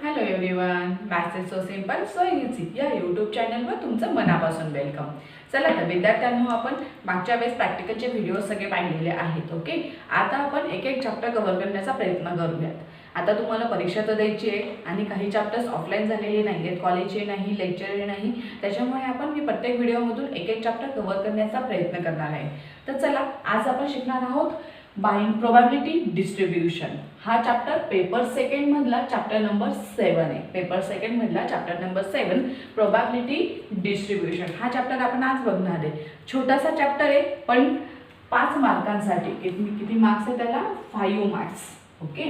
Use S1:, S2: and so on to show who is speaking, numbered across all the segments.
S1: Hello everyone, maths is so simple so easy या YouTube चॅनलवर तुमचं मनापासून वेलकम. चला तर विद्यार्थ्यांनो, आपण मागच्या वेळेस प्रॅक्टिकलचे व्हिडिओ सगळे पाहिलेले आहेत. ओके, आता आपण एक एक चॅप्टर कव्हर करण्याचा प्रयत्न करूयात. आता तुम्हाला परीक्षा तर द्यायची आहे आणि काही चॅप्टर्स ऑफलाईन झालेले नाही आहेत, कॉलेजचे नाही, लेक्चरचे नाही. त्याच्यामुळे मी प्रत्येक व्हिडिओमधून एक एक चॅप्टर कव्हर करण्याचा प्रयत्न करणार आहे. तर चला, आज आपण शिकणार आहोत बाइंग प्रोबॅबिलिटी डिस्ट्रीब्यूशन. हा चॅप्टर पेपर सेकंड मधला चॅप्टर नंबर 7 आहे. पेपर सेकंड मधला चॅप्टर नंबर 7 प्रोबॅबिलिटी डिस्ट्रीब्यूशन हा चॅप्टर आपण आज बघणार आहे. छोटासा चॅप्टर आहे, पण 5 मार्कांसाठी. किती मार्क्स आहे त्याला? 5 मार्क्स. ओके,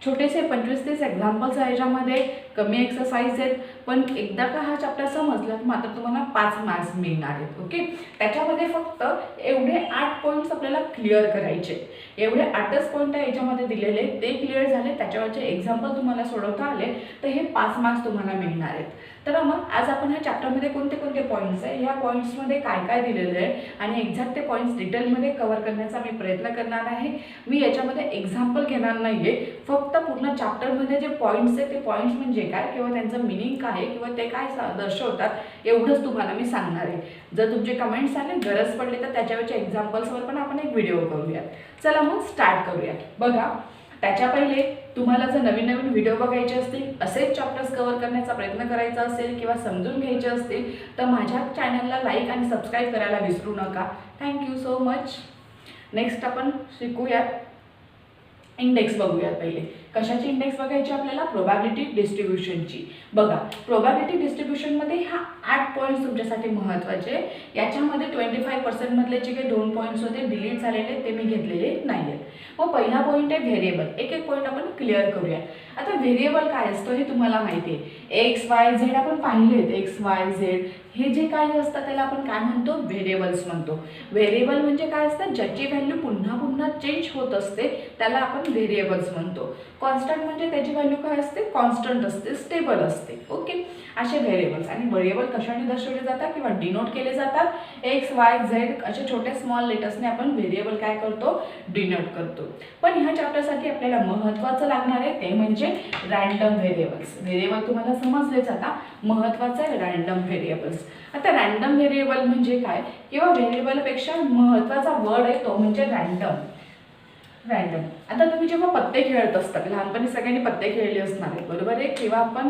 S1: छोटेसे 25-30 एक्झाम्पल्स आहे, याच्यामध्ये कमी एक्सरसाइज आहेत, पण एकदा का हा चॅप्टर समजला तर मात्र तुम्हाला 5 मार्क्स मिळणार आहेत. ओके, त्याच्यामध्ये फक्त एवढे 8 पॉईंट्स आपल्याला क्लिअर करायचे. एवढे 8च पॉईंट आहे याच्यामध्ये दिलेले, ते क्लिअर झाले, त्याच्यावरचे एक्झाम्पल तुम्हाला सोडवता आले तर हे 5 मार्क्स तुम्हाला मिळणार आहेत. तर मग आज आपण ह्या चॅप्टरमध्ये कोणते कोणते पॉईंट्स आहे, ह्या पॉईंट्समध्ये काय काय दिलेलं आहे आणि एक्झॅक्ट ते पॉईंट्स डिटेलमध्ये कव्हर करण्याचा मी प्रयत्न करणार आहे. मी याच्यामध्ये एक्झाम्पल घेणार नाही आहे, फक्त पूर्ण चॅप्टरमध्ये जे पॉईंट्स आहे ते पॉईंट्स म्हणजे काय किंवा त्यांचं मिनिंग काय आहे किंवा ते काय दर्शवतात एवढंच तुम्हाला मी सांगणार आहे. जर तुमचे कमेंट्स आले, गरज पडली तर त्याच्यावरच्या एक्झाम्पल्सवर पण आपण एक व्हिडिओ करूयात. चला मग स्टार्ट करूयात. बघा, त्याच्या पहिले तुम्हाला जर नवीन नवीन व्हिडिओ बघायचे असतील, असेच चॅप्टर्स कव्हर करण्याचा प्रयत्न करायचा असेल किंवा समजून घ्यायचे असतील तर माझ्या चॅनलला लाईक आणि सबस्क्राईब करायला विसरू नका. Thank you so much. नेक्स्ट आपण शिकूयात इंडेक्स. बघूयात पहिले कशाची इंडेक्स बघायची आपल्याला? प्रोबॅबिलिटी डिस्ट्रीब्युशनची. बघा, प्रोबॅबिलिटी डिस्ट्रीब्युशनमध्ये हा 8 पॉईंट्स तुमच्यासाठी महत्त्वाचे. याच्यामध्ये 25% मधले जे काही 2 पॉईंट्स होते डिलीट झालेले ते मी घेतलेले नाही आहेत. मग पहिला पॉईंट आहे व्हेरिएबल. एक एक पॉईंट आपण क्लिअर करूया. आता व्हेरिएबल काय असतं हे तुम्हाला माहिती आहे. एक्स वाय झेड आपण पाहिलेत. एक्स वाय झेड हे जे काही असतं त्याला आपण काय म्हणतो? व्हेरिएबल्स म्हणतो. व्हेरिएबल म्हणजे काय असतं? ज्याची व्हॅल्यू पुन्हा पुन्हा चेंज होत असते त्याला आपण व्हेरिएबल्स म्हणतो. कॉन्स्टंट म्हणजे त्याची व्हॅल्यू काय असते? कॉन्स्टंट असते, स्टेबल असते. ओके, असे व्हेरिएबल्स. आणि व्हेरिएबल कशाने दर्शवले जातात किंवा डिनोट केले जातात? एक्स वाय झेड असे छोटे स्मॉल लेटर्सने आपण व्हेरिएबल काय करतो? डिनोट करतो. पण ह्या चॅप्टरसाठी आपल्याला महत्त्वाचं लागणार आहे ते म्हणजे रँडम व्हेरिएबल्स. व्हेरिएबल तुम्हाला समजलेच आता. महत्त्वाचं आहे रँडम व्हेरिएबल्स. आता रँडम व्हेरिएबल म्हणजे काय किंवा व्हेरिएबलपेक्षा महत्त्वाचा वर्ड आहे तो म्हणजे रँडम. रँडम. आता तुम्ही जेव्हा पत्ते खेळत असता, लहानपणी सगळ्यांनी पत्ते खेळले असणार आहे, बरोबर आहे? किंवा आपण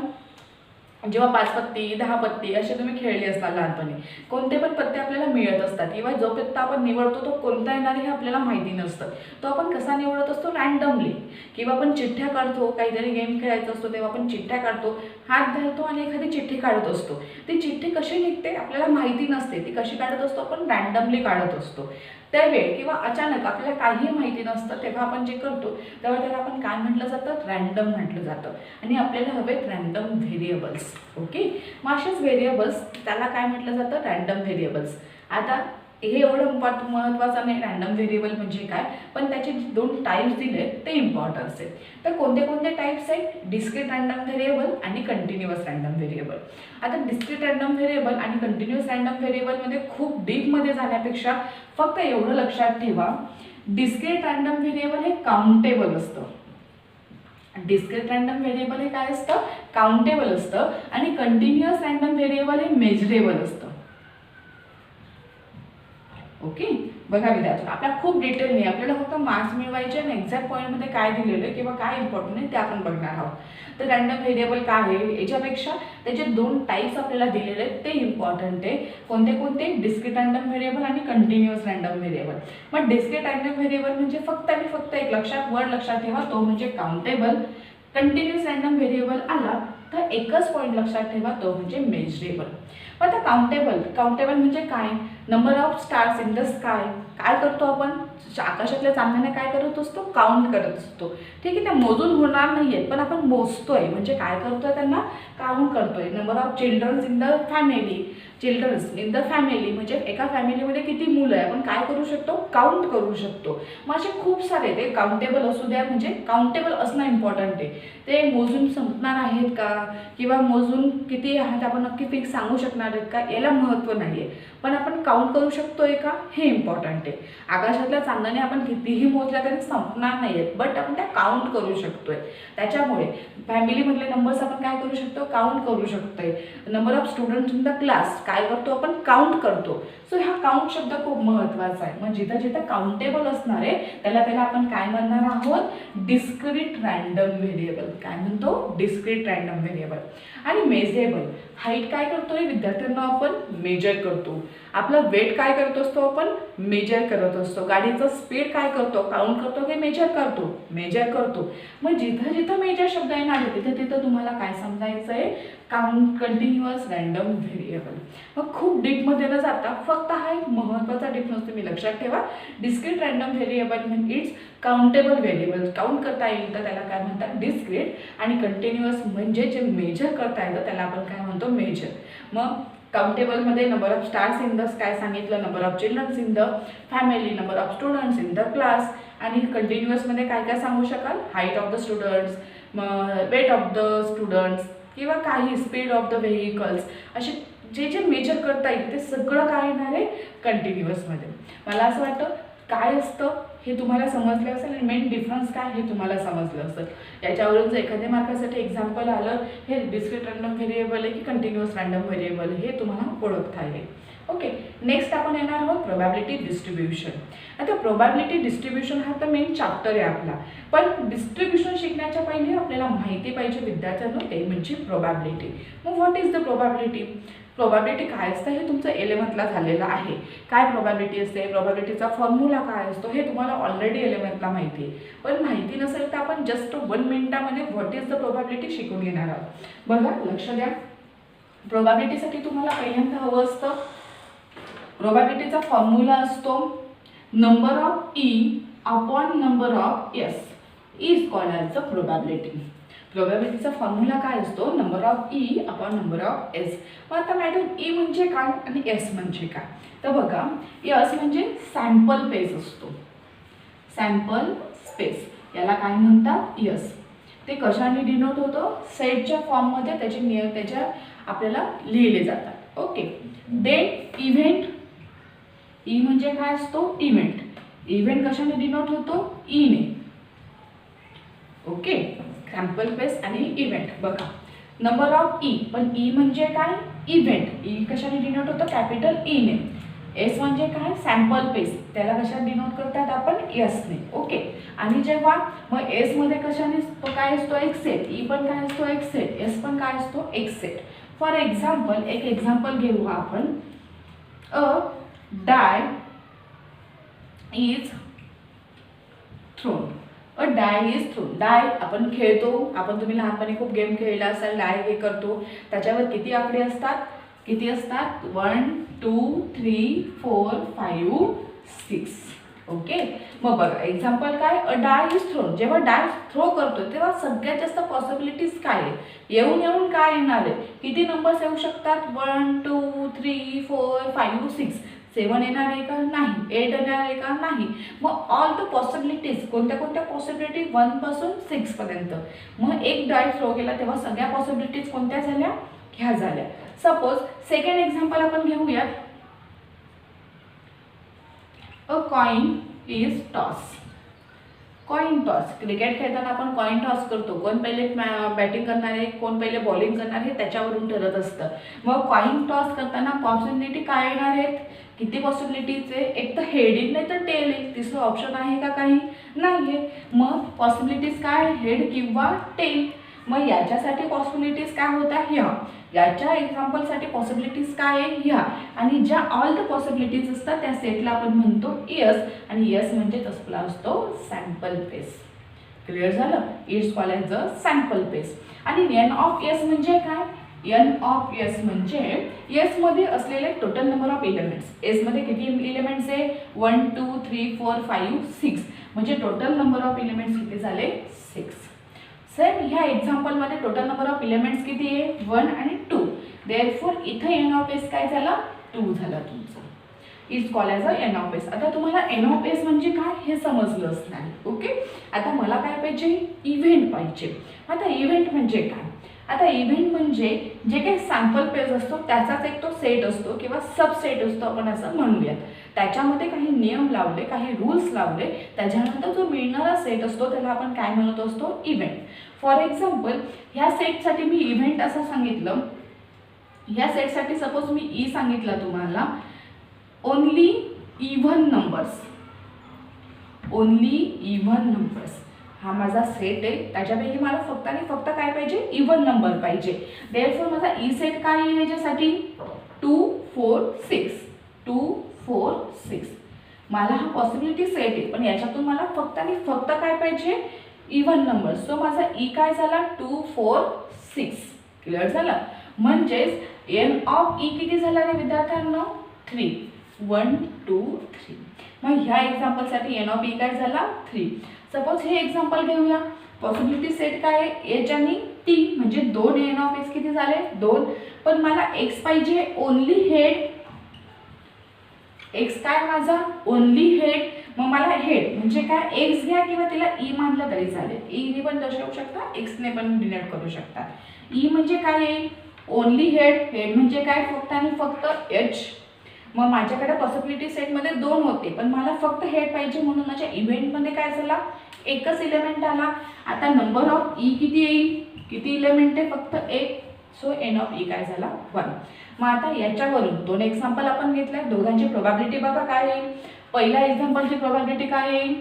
S1: जेव्हा 5 पत्ती 10 पत्ती असे तुम्ही खेळले असतात लहानपणी, कोणते पण पत्ते आपल्याला मिळत असतात किंवा जो पत्ता आपण निवडतो तो कोणता येणार हे आपल्याला माहिती नसतं. तो आपण कसा निवडत असतो? रँडमली. किंवा आपण चिठ्ठ्या काढतो, काहीतरी गेम खेळायचा असतो तेव्हा आपण चिठ्ठ्या काढतो, हात घालतो आणि एखादी चिठ्ठी काढत असतो. ती चिठ्ठी कशी निघते आपल्याला माहिती नसते, ती कशी काढत असतो? आपण रँडमली काढत असतो. त्यावेळी किंवा अचानक आपल्याला काही माहिती नसतं तेव्हा आपण जे करतो तेव्हा त्याला आपण काय म्हटलं जातं? रँडम म्हटलं जातं. आणि आपल्याला हवेत रँडम व्हेरिएबल्स. ओके, मग असेच व्हेरिएबल्स त्याला काय म्हटलं जातं? Random variables. आता हे एवढं महत्त्वाचं नाही रँडम व्हेरिएबल म्हणजे काय, पण त्याचे 2 टाईप्स दिले ते इम्पॉर्टन्स आहेत. तर कोणते कोणते टाईप्स आहेत? डिस्क्रीट रँडम व्हेरिएबल आणि कंटिन्युअस रँडम व्हेरिएबल. आता डिस्क्रीट रँडम व्हेरिएबल आणि कंटिन्युअस रँडम व्हेरिएबलमध्ये खूप डीपमध्ये जाण्यापेक्षा फक्त एवढं लक्षात ठेवा, डिस्क्रीट रँडम व्हेरिएबल हे काउंटेबल असतं. डिस्क्रीट रँडम व्हेरिएबल हे काय असतं? काउंटेबल असतं. आणि कंटिन्युअस रँडम व्हेरिएबल हे मेजरेबल असतं. ओके, बघा विद्यार्थी, आपल्याला खूप डिटेल नाही, आपल्याला फक्त मार्क्स मिळवायचे आणि एक्झॅक्ट पॉईंटमध्ये काय दिलेलं आहे किंवा काय इम्पॉर्टंट आहे ते आपण बघणार आहोत. तर रँडम व्हेरिएबल काय आहे याच्यापेक्षा त्याचे 2 टाईप्स आपल्याला दिलेले आहेत ते इम्पॉर्टंट आहे. कोणते कोणते? डिस्क्रीट रँडम व्हेरिएबल आणि कंटिन्युअस रँडम व्हेरिएबल. मग डिस्क्रीट रँडम व्हेरिएबल म्हणजे फक्त आणि फक्त एक वर्ड लक्षात ठेवा, तो म्हणजे काउंटेबल. कंटिन्युअस रँडम व्हेरिएबल आला तर एकच पॉईंट लक्षात ठेवा, तो म्हणजे मेजरेबल. आता काउंटेबल म्हणजे काय? Number of stars in the sky. काय करतो आपण? आकाशातल्या चांदण्या काय करत असतो? काउंट करत असतो. ठीक आहे, त्या मोजून होणार नाही आहेत पण आपण मोजतोय म्हणजे काय करतोय? त्यांना काउंट करतोय. Number of childrens in the family. Childrens in the family म्हणजे एका फॅमिलीमध्ये किती मुलं आहे आपण काय करू शकतो? काउंट करू शकतो. मग असे खूप सारे ते काउंटेबल असू द्या, म्हणजे काउंटेबल असणं इम्पॉर्टंट आहे. ते मोजून संपणार आहेत का किंवा मोजून किती आहेत आपण नक्की फिक्स सांगू शकणार आहेत का याला महत्त्व नाही आहे. पण आपण काउंट करू शकतोय का, हे इम्पॉर्टंट आहे. आकाशातल्या चांदण्या आपण कितीही मोजल्या तरी संपणार नाही आहेत, बट आपण त्या काउंट करू शकतोय. त्याच्यामुळे फॅमिलीमधले नंबर्स आपण काय करू शकतो, काउंट करू शकतोय. Number of students in the class काय करतो आपण, काउंट करतो. सो हा काउंट शब्द खूप महत्त्वाचा आहे. मग जिथं जिथं काउंटेबल असणार आहे त्याला आपण काय म्हणणार आहोत, डिस्क्रीट रँडम व्हेरिएबल. काय म्हणतो, डिस्क्रीट रँडम व्हेरिएबल. आणि मेजरेबल, हाईट काय करतोय विद्यार्थ्यांना आपण मेजर करतो. आपलं वेट काय करत असतो आपण, मेजर करत असतो. गाडीचं स्पीड काय करतो, काउंट करतो की मेजर करतो. मग जिथं जिथं मेजर शब्द येणार आहे तिथे तिथं तुम्हाला काय समजायचं आहे, काउंट कंटिन्युअस रँडम व्हेरिएबल. मग खूप डीपमध्ये न जाता फक्त हा एक महत्त्वाचा डिफरन्स तुम्ही लक्षात ठेवा. डिस्क्रीट रँडम व्हेरिएबल म्हणजे इट्स काउंटेबल व्हेरिएबल, काउंट करता येईल तर त्याला काय म्हणतात, डिस्क्रीट. आणि कंटिन्युअस म्हणजे जे मेजर करता येतं त्याला आपण काय म्हणतो, मेजर. मग काउंटेबलमध्ये number of stars in the sky सांगितलं, number of childrens in the family, number of students in the class. आणि कंटिन्युअसमध्ये काय काय सांगू शकाल, height of the students, weight of the students किंवा काही स्पीड ऑफ द व्हेकल्स, असे जे जे मेजर करता येईल ते सगळं काय येणार आहे कंटिन्युअसमध्ये. मला असं वाटतं काय असतं हे तुम्हाला समजलं असेल आणि मेन डिफरन्स काय हे तुम्हाला समजलं असेल. याच्यावरून जर एखाद्या मार्कासाठी एक्झाम्पल आलं, हे डिस्क्रीट रँडम व्हेरिएबल आहे की कंटिन्युअस रँडम व्हेरिएबल हे तुम्हाला ओळखता येईल. ओके, नेक्स्ट आपण येणार आहोत प्रोबॅबिलिटी डिस्ट्रीब्युशन. आता प्रोबॅबिलिटी डिस्ट्रीब्युशन हा तर मेन चॅप्टर आहे आपला, पण डिस्ट्रीब्युशन शिकण्याच्या पहिले आपल्याला माहिती पाहिजे विद्यार्थ्यांना, ते म्हणजे प्रोबॅबिलिटी. मग what is the probability, probability काय असतं हे तुमचं 11thला झालेलं आहे. काय प्रोबॅबिलिटी असते, प्रोबॅबिलिटीचा फॉर्म्युला काय असतो हे तुम्हाला ऑलरेडी 11thला माहिती आहे. पण माहिती नसेल तर आपण जस्ट 1 मिनिटामध्ये व्हॉट इज द प्रोबॅबिलिटी शिकून घेणार आहोत. बघा, लक्ष द्या. प्रोबॅबिलिटीसाठी तुम्हाला पहिल्यांदा हवं असतं, प्रोबॅबिलिटीचा फॉर्म्युला असतो number of E upon number of S is called as the probability. प्रोबॅबिलिटीचा फॉर्म्युला काय असतो, number of E upon number of S. मग आता मॅडम ई म्हणजे काय आणि एस म्हणजे काय, तर बघा, एस म्हणजे सॅम्पल स्पेस असतो, सॅम्पल स्पेस याला काय म्हणतात, एस. ते कशाने डिनोट होतं, सेटच्या फॉर्ममध्ये त्याच्या आपल्याला लिहिले जातात. ओके, देन इव्हेंट, ई म्हणजे काय असतो, इव्हेंट. इव्हेंट कशाने डिनोट होतो, ईने. ओके, सॅम्पल स्पेस आणि इव्हेंट. बघा, नंबर ऑफ ई, पण ई म्हणजे काय, इव्हेंट. ई कशाने डिनोट होतं, कॅपिटल ईने. एस म्हणजे काय, सॅम्पल स्पेस, त्याला कशाने डिनोट करतात आपण, एसने. ओके, आणि जेव्हा मग एसमध्ये कशाने तो काय असतो, एक सेट. ई पण काय असतो, एक सेट. एस पण काय असतो, एक सेट. फॉर एक्झाम्पल, एक एक्झाम्पल घेऊ आपण. A die is thrown. A die is thrown. Die आपण खेळतो, तुम्ही लहानपणी खूप गेम खेळला असाल, डाय हे करतो, त्याच्यावर किती आकडे असतात, 1 2 3 4 5 6. ओके, मग बघा एक्झाम्पल काय, अ डाय इज थ्रोन. जेव्हा डाय थ्रो करतो तेव्हा सगळ्यात जास्त पॉसिबिलिटीज काय आहे, येऊन काय येणार आहे, किती नंबर्स येऊ शकतात, 1 2 3 4 5 6. 7 येणार आहे का, नाही. 8 येणार आहे का, नाही. मग ऑल द पॉसिबिलिटीज, कोणत्या पॉसिबिलिटी, 1 पासून 6 पर्यंत. मग एक डाय थ्रो केला तेव्हा सगळ्या पॉसिबिलिटीज कोणत्या झाल्या, ह्या झाल्या. सपोज सेकंड एक्झाम्पल आपण घेऊयात. अ coin is toss. Coin toss, cricket खेळताना आपण कॉइन टॉस करतो, कोण पहिले बॅटिंग करणार आहे, कोण पहिले बॉलिंग करणार आहे त्याच्यावरून ठरत असतं. मग कॉइन टॉस करताना पॉसिबिलिटी काय येणार आहेत, किती पॉसिबिलिटीज आहे, एक तर हेड येईल नाही तर टेल येईल. तिसरं ऑप्शन आहे का, काही नाही आहे. मग पॉसिबिलिटीज काय, हेड किंवा टेल. मग याच्यासाठी पॉसिबिलिटीज काय होत्या, ह्या. याच्या एक्झाम्पलसाठी पॉसिबिलिटीज काय आहे, ह्या. आणि ज्या ऑल द पॉसिबिलिटीज असतात त्या सेटला आपण म्हणतो एस. आणि एस म्हणजे तसला असतो सॅम्पल स्पेस. क्लिअर झालं, it's called as a sample space. आणि एन ऑफ एस म्हणजे काय, एन ऑफ एस म्हणजे एस मध्ये असलेले total number of elements. S मध्ये किती एलिमेंट्स आहे, 1 2 3 4 5 6. म्हणजे टोटल नंबर ऑफ एलिमेंट्स किती झाले, 6. सर ह्या एक्झाम्पलमध्ये टोटल नंबर ऑफ एलिमेंट्स किती आहे, 1 आणि 2. देअरफॉर इथं एन ऑफ एस काय झाला, 2 झाला तुमचा. Is called as a N of S. आता तुम्हाला एन ऑफ एस म्हणजे काय हे समजलं असणार. ओके, आता मला काय पाहिजे, इव्हेंट पाहिजे. आता इव्हेंट म्हणजे काय, आता इव्हेंट म्हणजे जे काही सॅम्पल पेज असतो त्याचाच एक तो सेट असतो किंवा सबसेट असतो आपण असं म्हणूयात. त्याच्यामध्ये काही नियम लावले, काही रूल्स लावले, त्याच्यानंतर जो मिळणारा सेट असतो त्याला आपण काय म्हणत असतो, इव्हेंट. फॉर एक्झाम्पल ह्या सेटसाठी मी इव्हेंट असं सांगितलं. ह्या सेटसाठी सपोज मी ई सांगितला तुम्हाला, only even numbers, only even numbers हा माझा सेट आहे. त्याच्यापैकी मला फक्त आणि फक्त काय पाहिजे, इव्हन नंबर पाहिजे. देअरफॉर माझा ई सेट काय येईल याच्यासाठी, 2 4 6, 2 4 6. मला हा पॉसिबिलिटी सेट आहे, पण याच्यातून मला फक्त आणि फक्त काय पाहिजे, इव्हन नंबर. सो माझा ई काय झाला, 2 4 6. क्लिअर झालं. म्हणजेच एन ऑफ ई किती झाला रे विद्यार्थ्यांना, 3. 1 2 3. मग ह्या एक्झाम्पलसाठी एन ऑफ ई काय झाला, 3. सपोज हे एक्झाम्पल घेऊया. पॉसिबिलिटी सेट काय आहे, एच आणि टी, म्हणजे 2 एन ऑफ एक्स किती झाले, 2. पण मला एक्स पाहिजे ओनली हेड. एक्स काय माझा, ओनली हेड. मग मला हेड म्हणजे काय, एक्स घ्या किंवा तिला ई मानलं तरी चालेल. ईने पण दर्शवू शकता, एक्सने पण डिनोट करू शकता. ई म्हणजे काय आहे, ओनली हेड. हेड म्हणजे काय, फक्त आणि फक्त एच. मग माझ्याकडे पॉसिबिलिटी सेटमध्ये 2 होते, पण मला फक्त हेड पाहिजे, म्हणून माझ्या इव्हेंटमध्ये काय झाला, एकच इलेमेंट आला. आता नंबर ऑफ ई किती येईल, किती इलेमेंट आहे, फक्त 1. सो एन ऑफ ई काय झाला, 1. मग आता याच्यावरून 2 एक्झाम्पल आपण घेतले. दोघांची प्रोबॅबिलिटी बघा काय येईल. पहिल्या एक्झाम्पलची प्रोबॅबिलिटी काय येईल,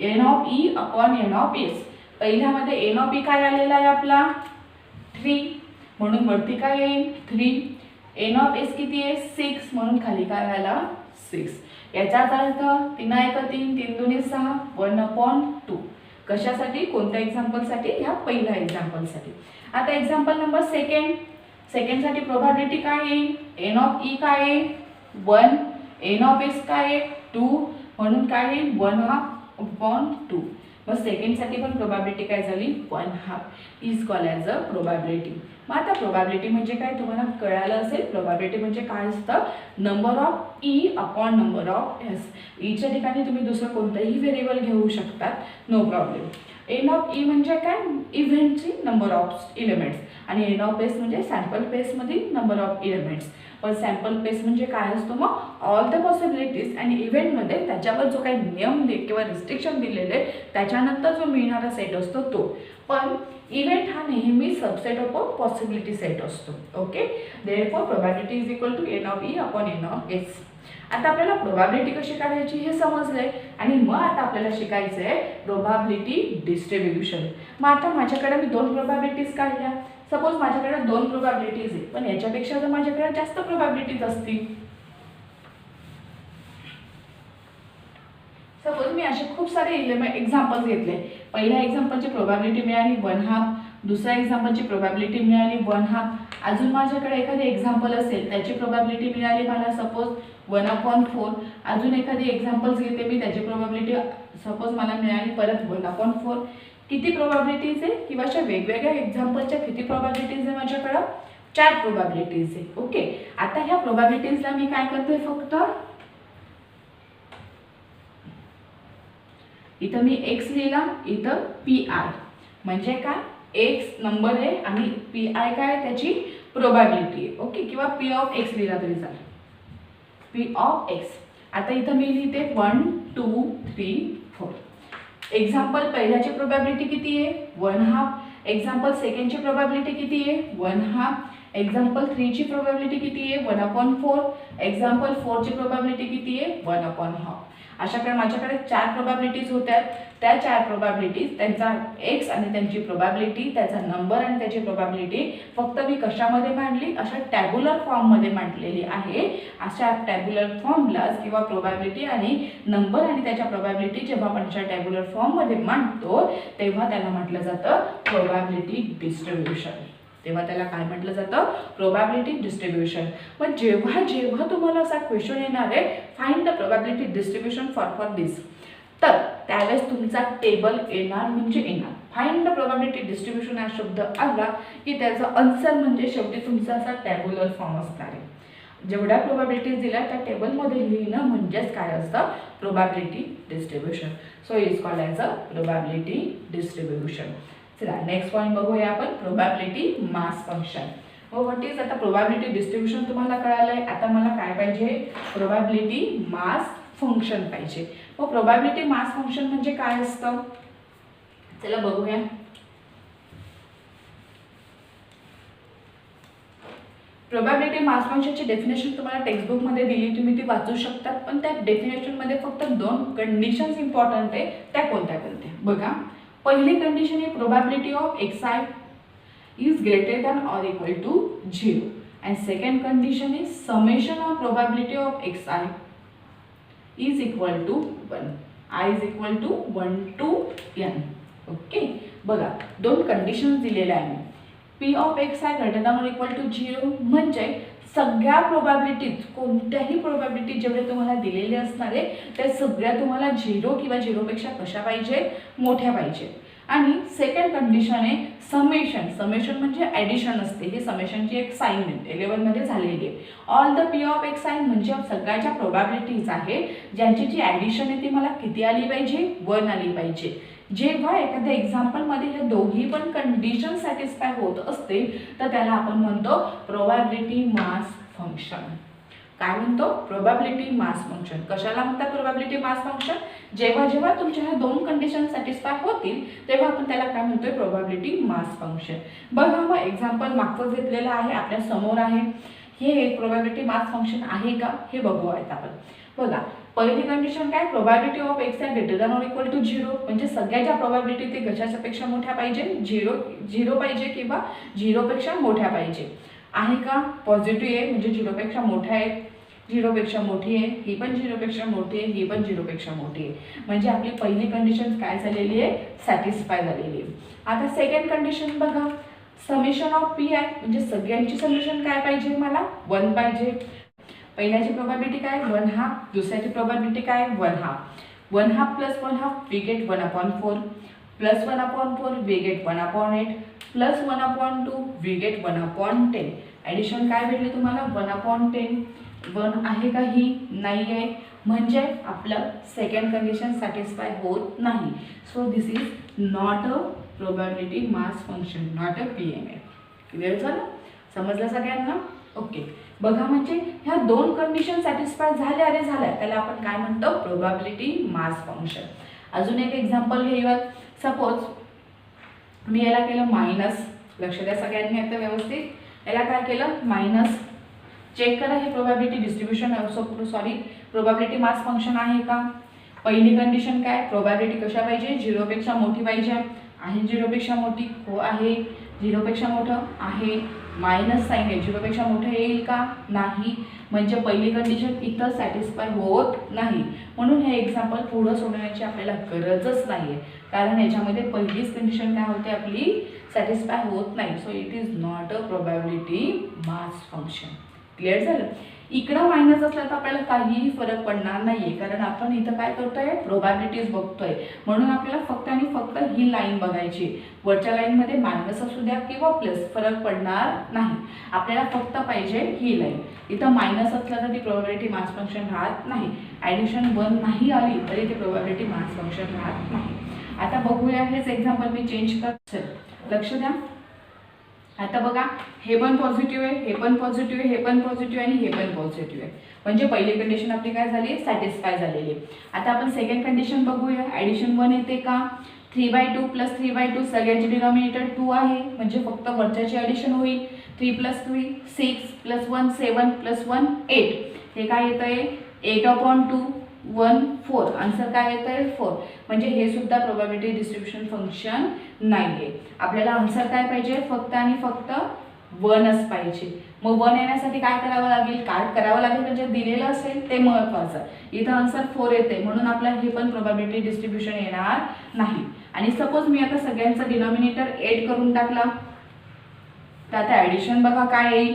S1: N of E upon N of S. पहिल्यामध्ये एन ऑफ ई काय आलेला आहे आपला, 3, म्हणून वरती काय येईल, 3. एन ऑफ एस किती आहे, 6, म्हणून खाली काय आला, 6. याचाच अर्थ 3 1 3, 3 2 6, 1/2. कशासाठी, कोणत्या एक्झाम्पलसाठी, ह्या पहिल्या एक्झाम्पलसाठी. आता एक्झाम्पल नंबर सेकंडसाठी प्रोबॅबिलिटी काय येईल, एन ऑफ ई काय आहे, 1. एन ऑफ एस काय आहे, 2, म्हणून काय येईल, 1/2. मग सेकंडसाठी पण प्रोबॅबिलिटी काय झाली, 1/2 is called as a probability. मग आता प्रोबॅबिलिटी म्हणजे काय तुम्हाला कळालं असेल. प्रोबॅबिलिटी म्हणजे काय असतं, number of E upon number of S. ईच्या ठिकाणी तुम्ही दुसरं कोणतंही व्हेरिएबल घेऊ शकतात, no problem. N of E म्हणजे काय, इव्हेंटची नंबर ऑफ इलेमेंट्स, आणि एन ऑफ एस म्हणजे सॅम्पल पेसमधील नंबर ऑफ इलेमेंट्स. पण सॅम्पल पेस म्हणजे काय असतो, मग ऑल द पॉसिबिलिटीज. आणि इव्हेंटमध्ये त्याच्यावर जो काही नियम किंवा रिस्ट्रिक्शन दिलेले त्याच्यानंतर जो मिळणारा सेट असतो तो. पण इव्हेंट हा नेहमी सबसेट ऑफ पॉसिबिलिटी सेट असतो. Okay, therefore probability is equal to N of E upon N of S. आता आपल्याला प्रोबॅबिलिटी कशी काढायची हे समजलंय, आणि मग आता आपल्याला शिकायचं आहे प्रोबॅबिलिटी डिस्ट्रीब्युशन. मग आता माझ्याकडे मी 2 प्रोबॅबिलिटीज काढल्या. सपोज माझ्याकडे 2 प्रोबॅबिलिटीज आहे, पण याच्यापेक्षा जर माझ्याकडे जास्त प्रोबॅबिलिटीज असतील, सपोज मी असे खूप सारे एक्झाम्पल्स घेतले. पहिल्या एक्झाम्पलची प्रोबॅबिलिटी मिळाली 1/2, दुसऱ्या एक्झाम्पलची प्रोबॅबिलिटी मिळाली 1/2. अजून माझ्याकडे एखादी एक्झाम्पल असेल त्याची प्रोबॅबिलिटी मिळाली मला सपोज 1/4. अजून एखादी एक्झाम्पल्स घेते मी, त्याची प्रोबॅबिलिटी सपोज मला मिळाली परत 1/4. किती प्रोबॅबिलिटीज आहे, किंवा अशा वेगवेगळ्या एक्झाम्पलच्या किती प्रोबॅबिलिटीज आहे माझ्याकडं, 4 प्रोबॅबिलिटीज आहे. ओके, आता ह्या प्रोबॅबिलिटीजला मी काय करते, फक्त इथं मी एक्स लिहिला, इथं पी आय म्हणजे काय, एक्स नंबर आहे आणि पी आय काय त्याची प्रोबॅबिलिटी आहे. ओके, किंवा पी ऑफ एक्स लिहिला तरी चालेल, पी ऑफ एक्स. आता इथं मी लिहिते 1 2 3 4. एक्झाम्पल पहिल्याची प्रोबॅबिलिटी किती आहे, 1/2. एक्झाम्पल सेकंडची प्रोबॅबिलिटी किती आहे, 1/2. एक्झाम्पल 3 ची प्रोबॅबिलिटी किती आहे, 1/4. एक्झाम्पल 4 ची प्रोबॅबिलिटी किती आहे, 1/2. अशाकडे माझ्याकडे 4 प्रोबॅबिलिटीज होत्या. त्या 4 प्रोबॅबिलिटीज, त्यांचा एक्स आणि त्यांची प्रोबॅबिलिटी, त्याचा नंबर आणि त्याची प्रोबॅबिलिटी फक्त मी कशामध्ये मांडली, अशा टॅब्युलर फॉर्ममध्ये मांडलेली आहे. अशा टॅब्युलर फॉर्मला किंवा प्रोबॅबिलिटी आणि नंबर आणि त्याच्या प्रोबॅबिलिटी जेव्हा आपण अशा टॅब्युलर फॉर्ममध्ये मांडतो तेव्हा त्याला म्हटलं जातं प्रोबॅबिलिटी डिस्ट्रीब्युशन. तेव्हा त्याला काय म्हटलं जातं, प्रोबॅबिलिटी डिस्ट्रीब्युशन. मग जेव्हा जेव्हा तुम्हाला असा क्वेश्चन येणार आहे, find the probability distribution for this, तर त्यावेळेस तुमचा टेबल येणार म्हणजे येणार. फाइंड द प्रोबॅबिलिटी डिस्ट्रीब्युशन हा शब्द आला की त्याचा आन्सर म्हणजे शेवटी तुमचा असा टॅब्युलर फॉर्म असणार आहे. जेवढ्या प्रोबॅबिलिटीज दिल्या त्या टेबलमध्ये लिहिणं म्हणजेच काय असतं, probability distribution. So is called as a probability distribution. चला नेक्स्ट पॉईंट बघूया आपण, प्रोबॅबिलिटी मास फंक्शन. हो व्हॉट इज, आता प्रोबॅबिलिटी डिस्ट्रीब्युशन तुम्हाला कळालंय. आता मला काय पाहिजे, प्रोबॅबिलिटी मास फंक्शन पाहिजे. मग प्रोबॅबिलिटी मास फंक्शन म्हणजे काय असतं, चला बघूया. प्रोबॅबिलिटी मास फंक्शनची डेफिनेशन तुम्हाला टेक्स्टबुक मध्ये दिली, तुम्ही ती वाचू शकता. पण त्या डेफिनेशन मध्ये फक्त 2 कंडिशन्स इम्पॉर्टंट आहे. त्या कोणत्या बघा. पहिली कंडिशन आहे probability of xi is greater than or equal to 0, and second condition is summation of probability of xi is equal to 1. I is equal to 1 to n. Okay, बघा 2 conditions दिलेल्या आहे. p of xi greater than or equal to 0 म्हणजे सगळ्या प्रोबॅबिलिटीज, कोणत्याही probability जेवढे तुम्हाला दिलेले असणार आहे त्या सगळ्या तुम्हाला 0 किंवा 0 पेक्षा कशा पाहिजे, मोठ्या पाहिजे. आणि सेकंड कंडिशन आहे समेशन. समेशन म्हणजे ॲडिशन असते. ही समेशनची एक साइन 11 मध्ये झालेली आहे. All the P of X sign म्हणजे सगळ्या ज्या प्रोबॅबिलिटीज आहे ज्यांची जी ॲडिशन आहे ती मला किती आली पाहिजे, 1 आली पाहिजे. जेव्हा एखाद्या एक्झाम्पलमध्ये ह्या दोघी पण कंडिशन सॅटिस्फाय होत असते तर त्याला आपण म्हणतो प्रोबॅबिलिटी मास फंक्शन. काय म्हणतो, प्रोबॅबिलिटी मास फंक्शन. कशाला म्हणतात प्रोबॅबिलिटी मास फंक्शन, जेव्हा जेव्हा तुमच्या ह्या 2 कंडिशन सॅटिस्फाय होतील तेव्हा आपण त्याला काय म्हणतोय, प्रोबॅबिलिटी मास फंक्शन. बघा मग एक्झाम्पल मागचं घेतलेलं आहे, आपल्या समोर आहे. हे एक प्रोबॅबिलिटी मास फंक्शन आहे का हे बघूयात आपण. बघा पहिली कंडिशन काय, probability of x I greater than or equal to 0, म्हणजे सगळ्या ज्या प्रोबॅबिलिटी ते कशापेक्षा मोठ्या पाहिजे, 0 पाहिजे किंवा 0 पेक्षा मोठ्या पाहिजे. आहे का, पॉझिटिव्ह आहे म्हणजे 0 पेक्षा मोठ्या आहे, 0 पेक्षा मोठी आहे, ही पण 0 पेक्षा मोठी आहे, ही पण 0 पेक्षा मोठी आहे. म्हणजे आपली पहिली कंडिशन काय झालेली आहे, सॅटिस्फाय झालेली आहे. आता सेकंड कंडिशन बघा, समेशन ऑफ पी आय म्हणजे सगळ्यांची समेशन काय पाहिजे, मला 1 पाहिजे. पहिल्याची प्रोबॅबिलिटी काय 1/2, दुसऱ्याची प्रोबॅबिलिटी काय 1/2. 1/2 plus 1/2 we get 1/4, plus 1/4 we get 1/8, plus 1/2 we get 1/10. Addition काय भेटले तुम्हाला 1/10. 1 आहे का, ही नाही आहे, म्हणजे आपलं सेकंड कंडिशन सॅटिस्फाय होत नाही. So this is not a probability mass function, not a PMF. Clear झालं, समजलं सगळ्यांना. ओके, बघा म्हणजे ह्या 2 कंडिशन सॅटिस्फाय झाल्या त्याला आपण काय म्हणतो, प्रोबॅबिलिटी मास फंक्शन. अजून एक एक्झाम्पल घेऊयात. सपोज मी याला केलं मायनस, लक्ष द्या सगळ्यांनी आता व्यवस्थित. याला काय केलं मायनस, चेक करा हे probability distribution sorry probability mass function आहे का. पहिली कंडिशन काय, प्रोबॅबिलिटी कशा पाहिजे, 0 पेक्षा मोठी पाहिजे. आहे 0 पेक्षा मोठी, हो आहे. 0 पेक्षा मोठं आहे, मायनस साइन आहे, 0 पेक्षा मोठं येईल का, नाही. म्हणजे पहिली कंडिशन इथं सॅटिस्फाय होत नाही. म्हणून हे एक्झाम्पल पुढं सोडवण्याची आपल्याला गरजच नाही आहे, कारण याच्यामध्ये पहिलीच कंडिशन काय होते आपली, सॅटिस्फाय होत नाही. So it is not a probability mass function. Clear झालं. इकडं मायनस असलं तर आपल्याला काहीही फरक पडणार नाही आहे, कारण आपण इथं काय करतोय, प्रोबॅबिलिटीज बघतोय. म्हणून आपल्याला फक्त आणि फक्त ही लाईन बघायची. वरच्या लाईनमध्ये मायनस असू द्या किंवा प्लस, फरक पडणार नाही. आपल्याला फक्त पाहिजे ही लाईन. इथं मायनस असलं तर ती प्रोबॅबिलिटी मास फंक्शन राहत नाही. ॲडिशन 1 नाही आली तरी ती प्रोबॅबिलिटी मास फंक्शन राहत नाही. आता बघूया हेच एक्झाम्पल मी चेंज करते, लक्ष द्या. आता बघा हे पण पॉझिटिव्ह आहे, हे पण पॉझिटिव्ह आहे, हे पण पॉझिटिव्ह आहे आणि हे पण पॉझिटिव्ह आहे. म्हणजे पहिली कंडिशन आपली काय झाली, सॅटिस्फाय झालेली आहे. आता आपण सेकंड कंडिशन बघूया. ॲडिशन 1 येते का, 3/2 प्लस 3/2 सगळ्यांचे डिनॉमिनेटर 2 आहे, म्हणजे फक्त वरच्याची ॲडिशन होईल. 3 + 3 6 + 1 7 + 1 8. हे काय येतं आहे 8/2 1 4. आन्सर काय येतं आहे 4. म्हणजे हे सुद्धा प्रोबॅबिलिटी डिस्ट्रीब्युशन फंक्शन नाही आहे. आपल्याला आन्सर काय पाहिजे, फक्त आणि फक्त 1च पाहिजे. मग 1 येण्यासाठी काय करावं लागेल, काय करावं लागेल म्हणजे दिलेलं असेल ते महत्त्वाचं. इथं आन्सर 4 येते म्हणून आपल्याला हे पण प्रोबॅबिलिटी डिस्ट्रीब्युशन येणार नाही. आणि सपोज मी आता सगळ्यांचा डिनॉमिनेटर 8 करून टाकला तर आता ॲडिशन बघा काय येईल,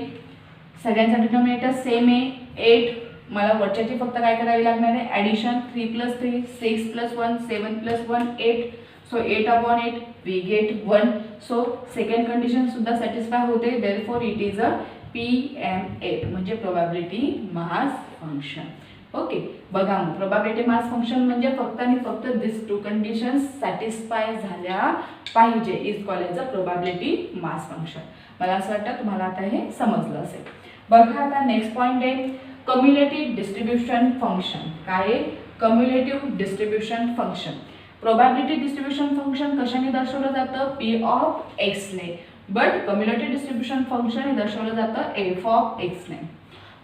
S1: सगळ्यांचा डिनॉमिनेटर सेम आहे 8. मला वरच्याची फक्त काय करावी लागणार आहे, addition 3 + 3 6 + 1 7 + 1 8. So 8/8 we get 1. So second condition सुद्धा सॅटिस्फाय होते. Therefore it is a PMF म्हणजे प्रोबॅबिलिटी मास फंक्शन. ओके, बघा मग प्रोबॅबिलिटी मास फंक्शन म्हणजे फक्त आणि फक्त दिस टू कंडिशन्स सॅटिस्फाय झाल्या पाहिजे is called as a probability mass function. मला असं वाटतं तुम्हाला आता हे समजलं असेल. बघा आता नेक्स्ट पॉईंट आहे कम्युलेटिव्ह डिस्ट्रीब्युशन फंक्शन. काय आहे? Cumulative distribution function. Probability distribution function कशाने दर्शवलं जातं? पी ऑफ एक्सने. बट कम्युलेटिव्ह डिस्ट्रीब्युशन फंक्शन हे दर्शवलं जातं एफ ऑफ एक्सने.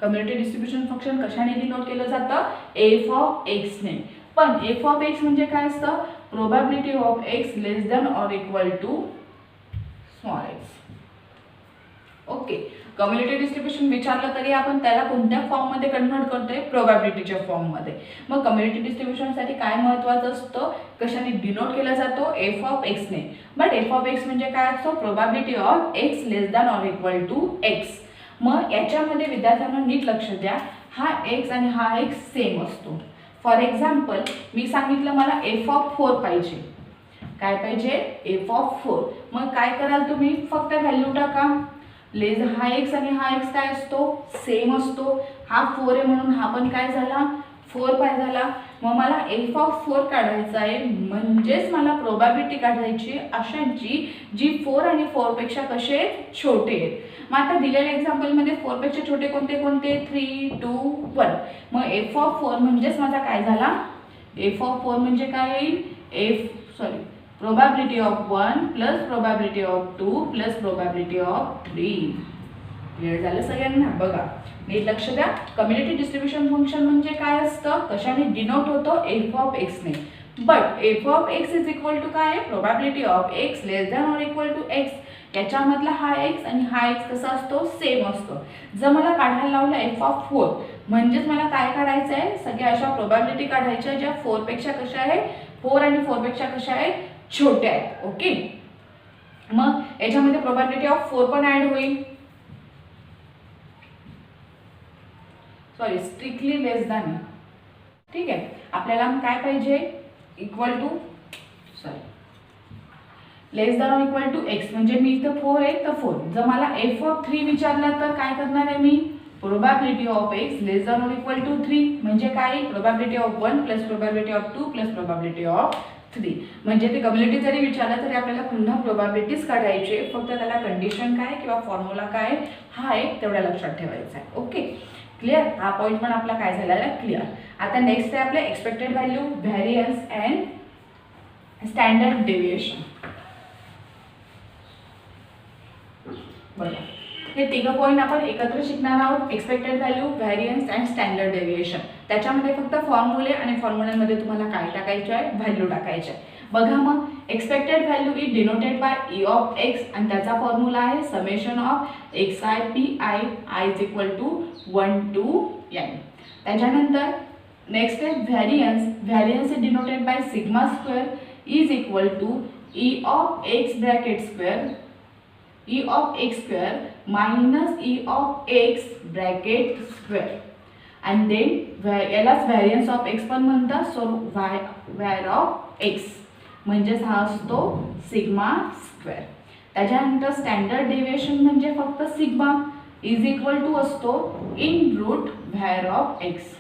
S1: कम्युलेटिव्ह डिस्ट्रीब्युशन फंक्शन कशाने डिनोट केलं जातं? एफ ऑफ एक्सने. पण एफ ऑफ एक्स म्हणजे काय असतं? Probability of X less than or equal to small X. Okay, cumulative distribution विचारलं तरी आपण त्याला कोणत्या फॉर्ममध्ये कन्व्हर्ट करतोय? प्रोबॅबिलिटीच्या फॉर्ममध्ये. मग कम्युलेटिव्ह डिस्ट्रीब्युशनसाठी काय महत्त्वाचं असतं? कशाने डिनोट केला जातो? एफ ऑफ एक्सने. बट एफ ऑफ एक्स म्हणजे काय असतो? Probability of X less than or equal to X. मग याच्यामध्ये विद्यार्थ्यांना नीट लक्ष द्या, हा एक्स आणि हा एक्स सेम असतो. फॉर एक्झाम्पल मी सांगितलं मला एफ ऑफ 4 पाहिजे. काय पाहिजे? F of 4. मग काय कराल तुम्ही? फक्त व्हॅल्यू टाका. लेस हा एक्स आणि हा एक्स काय असतो? सेम असतो. हा 4 आहे म्हणून हा पण काय झाला? 4 पाय झाला. मग मला एफ ऑफ 4 काढायचा आहे, म्हणजेच मला प्रोबॅबिलिटी काढायची अशांची जी 4 आणि 4 पेक्षा कसे छोटे आहेत. मग आता दिलेल्या एक्झाम्पलमध्ये 4 पेक्षा छोटे कोणते कोणते? 3, 2, 1. मग एफ ऑफ 4 म्हणजेच माझा काय झाला? एफ ऑफ 4 म्हणजे काय येईल? Probability of 1 plus probability of 2 plus probability of 3. Clear झालं सगळ्यांना? बघा नीट लक्ष द्या. कम्युलेटिव्ह डिस्ट्रीब्युशन फंक्शन म्हणजे काय असतं? कशाने डिनोट होतो? एफ ऑफ एक्सने. But F of X is equal to काय? Probability of X less than or equal to X. याच्यामधला हा एक्स आणि हा एक्स कसा असतो? सेम असतो. जर मला काढायला लावलं एफ ऑफ 4 म्हणजेच मला काय काढायचं आहे? सगळ्या अशा प्रोबॅबिलिटी काढायच्या ज्या 4 पेक्षा कशा आहेत? 4 आणि 4 पेक्षा कशा आहेत? छोट्या आहेत. ओके, मग याच्यामध्ये प्रोबॅबिलिटी ऑफ 4 पण ऍड होईल. Strictly less than. ठीक आहे, आपल्याला काय पाहिजे? Equal to less than or equal to x. म्हणजे मी इथं 4 आहे तर 4. जर मला एफ ऑफ 3 विचारला तर काय करणार आहे मी? Probability of X less than or equal to 3 म्हणजे काय? Probability of 1 plus probability of 2 plus probability of 3. म्हणजे ते कम्युलेटी जरी विचारलं तरी आपल्याला पुन्हा प्रोबॅबिलिटीज काढायचे. फक्त त्याला कंडिशन काय किंवा फॉर्म्युला काय हा एक तेवढ्या लक्षात ठेवायचा आहे. Okay, clear? हा पॉईंट पण आपला काय झालेला आहे? क्लिअर. आता नेक्स्ट आहे आपले expected value, variance and standard deviation. बघा हे तिघं पॉईंट आपण एकत्र शिकणार आहोत. Expected value, variance and standard deviation. त्याच्यामध्ये फक्त फॉर्म्युले आणि फॉर्म्युल्यांमध्ये तुम्हाला काय टाकायचे आहे? व्हॅल्यू टाकायचे आहे. बघा मग expected value is denoted by E of x आणि त्याचा फॉर्म्युला आहे summation of X I P i i is equal to 1 to n. त्याच्यानंतर नेक्स्ट आहे variance. Variance is denoted by sigma square is equal to E of x bracket square e of x square minus e of x bracket square and then यालाच variance of x पण म्हणतात. So var of x म्हणजेच हा असतो sigma square. त्याच्यानंतर standard deviation म्हणजे फक्त sigma is equal to असतो in root var of x.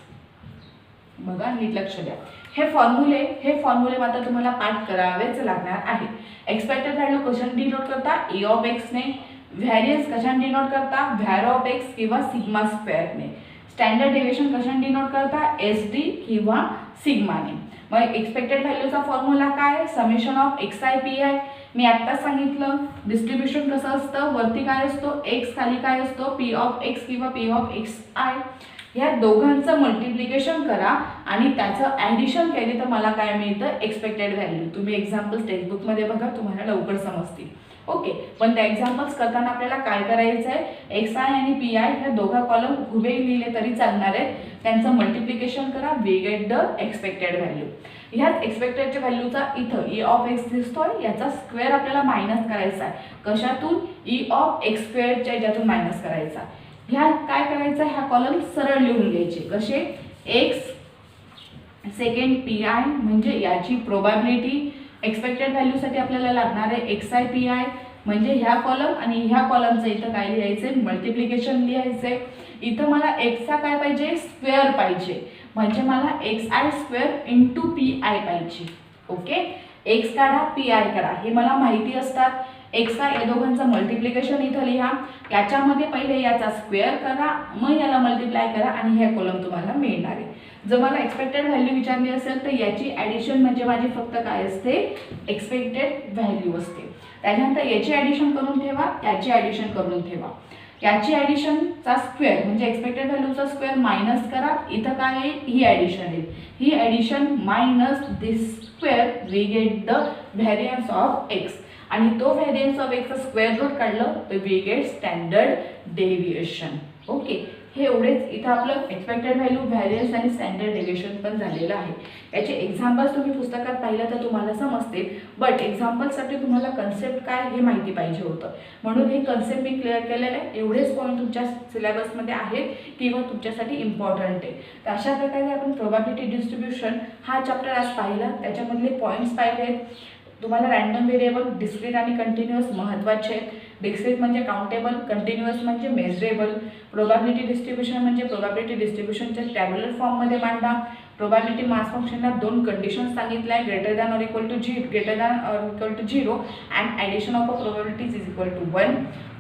S1: बघा नीट लक्ष द्या. हे फॉर्म्युले मात्र तुम्हाला पाठ करावेच लागणार आहे. एक्सपेक्टेड व्हॅल्यू कशाने डिनोट करता? ई ऑफ एक्सने. व्हॅरियन्स कशाने डिनोट करता? व्हॅर ऑफ एक्स किंवा सिग्मा स्क्वेअरने. स्टँडर्ड डेव्हिएशन कशाने डिनोट करता? एस डी किंवा सिग्माने. मग एक्सपेक्टेड व्हॅल्यूचा फॉर्म्युला काय? Summation of X I P I. मी आत्ताच सांगितलं डिस्ट्रीब्युशन कसं असतं? वरती काय असतो? एक्स, खाली काय असतो? पी ऑफ एक्स किंवा पी ऑफ एक्स आय. ह्या दोघांचं मल्टिप्लिकेशन करा आणि त्याचं ॲडिशन केले तर मला काय मिळतं? Expected value. तुम्ही एक्झाम्पल्स टेक्स्टबुकमध्ये बघा, तुम्हाला लवकर समजतील. ओके, पण त्या एक्झाम्पल्स करताना आपल्याला काय करायचं आहे? एक्स आय आणि पी आय ह्या दोघा कॉलम उभे लिहिले तरी चालणार आहेत. त्यांचं मल्टिप्लिकेशन करा, we get the expected value. ह्याच एक्सपेक्टेडच्या व्हॅल्यूचा इथं ई ऑफ एक्स दिसतोय, याचा स्क्वेअर आपल्याला मायनस करायचा आहे. कशातून? ई ऑफ एक्स स्क्वेअरच्या याच्यातून मायनस करायचा. ह्या काय करायचं? ह्या कॉलम सरळ लिहून घ्यायचे. कसे? एक्स सेकंड पी आय म्हणजे याची प्रोबॅबिलिटी. एक्सपेक्टेड व्हॅल्यूसाठी आपल्याला लागणार आहे एक्स आय पी आय म्हणजे ह्या कॉलम आणि ह्या कॉलमचं इथं काय लिहायचं आहे? मल्टिप्लिकेशन लिहायचं आहे. इथं मला एक्सचा काय पाहिजे? स्क्वेअर पाहिजे. म्हणजे मला XI² इंटू PI पाहिजे. ओके, एक्स काढा PI काढा, हे मला माहिती असतात. एक्सचा या दोघांचं मल्टिप्लिकेशन इथं लिहा, याच्यामध्ये पहिले याचा स्क्वेअर करा, मग याला मल्टिप्लाय करा आणि हे कॉलम तुम्हाला मिळणार आहे. जर मला एक्सपेक्टेड व्हॅल्यू विचारली असेल तर याची ॲडिशन म्हणजे माझी फक्त काय असते, एक्सपेक्टेड व्हॅल्यू असते. त्याच्यानंतर याची ॲडिशन करून ठेवा, याची ॲडिशन करून ठेवा. याची ॲडिशनचा स्क्वेअर म्हणजे एक्सपेक्टेड व्हॅल्यूचा स्क्वेअर मायनस करा, इथं काय आहे, ही ॲडिशन आहे. ही addition minus this square we get the variance of x, आणि तो व्हॅरियन्स ऑफ एक्सचा स्क्वेअर रूट काढलं तर we get standard deviation. Okay, हे एवढेच इथं आपलं एक्सपेक्टेड व्हॅल्यू, व्हॅरियन्स आणि स्टँडर्ड डेव्हिएशन पण झालेलं आहे. याचे एक्झाम्पल्स तुम्ही पुस्तकात पाहिलं तर तुम्हाला समजते, बट एक्झाम्पलसाठी तुम्हाला कन्सेप्ट काय हे माहिती पाहिजे होतं, म्हणून हे कन्सेप्ट मी क्लिअर केलेलं आहे. एवढेच पॉईंट तुमच्या सिलेबसमध्ये आहेत किंवा तुमच्यासाठी इम्पॉर्टंट आहे. तर अशा प्रकारे आपण प्रोबॅबिलिटी डिस्ट्रीब्युशन हा चॅप्टर आज पाहिला, त्याच्यामधले पॉईंट्स पाहिले. तुम्हाला रँडम व्हेरिएबल, डिस्क्रीट आणि कंटिन्युअस महत्त्वाचे आहेत. डिस्क्रीट म्हणजे काउंटेबल, कंटिन्युअस म्हणजे मेजरेबल. प्रोबॅबिलिटी डिस्ट्रीब्युशन म्हणजे प्रोबॅबिलिटी डिस्ट्रीब्युशनच्या टॅब्युलर फॉर्ममध्ये मांडा. प्रोबॅबिलिटी मास फंक्शनला 2 कंडिशन्स सांगितल्या आहे, greater than or equal to 0 and addition of a probabilities is equal to 1.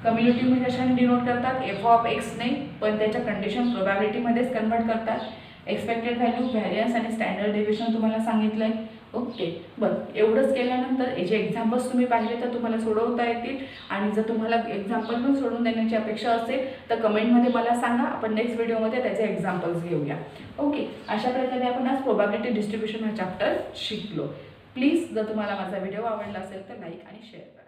S1: Community कशाने डिनोट करतात, एफ ऑफ एक्स नाही, पण त्याच्या कंडिशन प्रोबॅबिलिटीमध्येच कन्वर्ट करतात. एक्सपेक्टेड व्हॅल्यू, व्हॅरियन्स आणि स्टँडर्ड डेव्हिएशन तुम्हाला सांगितलं आहे. ओके, बरं, एवढंच केल्यानंतर याचे एक्झाम्पल्स तुम्ही पाहिले तर तुम्हाला सोडवता येतील. आणि जर तुम्हाला एक्झाम्पल पण सोडून देण्याची अपेक्षा असेल तर कमेंटमध्ये मला सांगा, आपण नेक्स्ट व्हिडिओमध्ये त्याचे एक्झाम्पल्स घेऊया. ओके, अशा प्रकारे आपण आज प्रोबॅबिलिटी डिस्ट्रीब्युशन हा चॅप्टर शिकलो. प्लीज जर तुम्हाला माझा व्हिडिओ आवडला असेल तर लाईक आणि शेअर करा.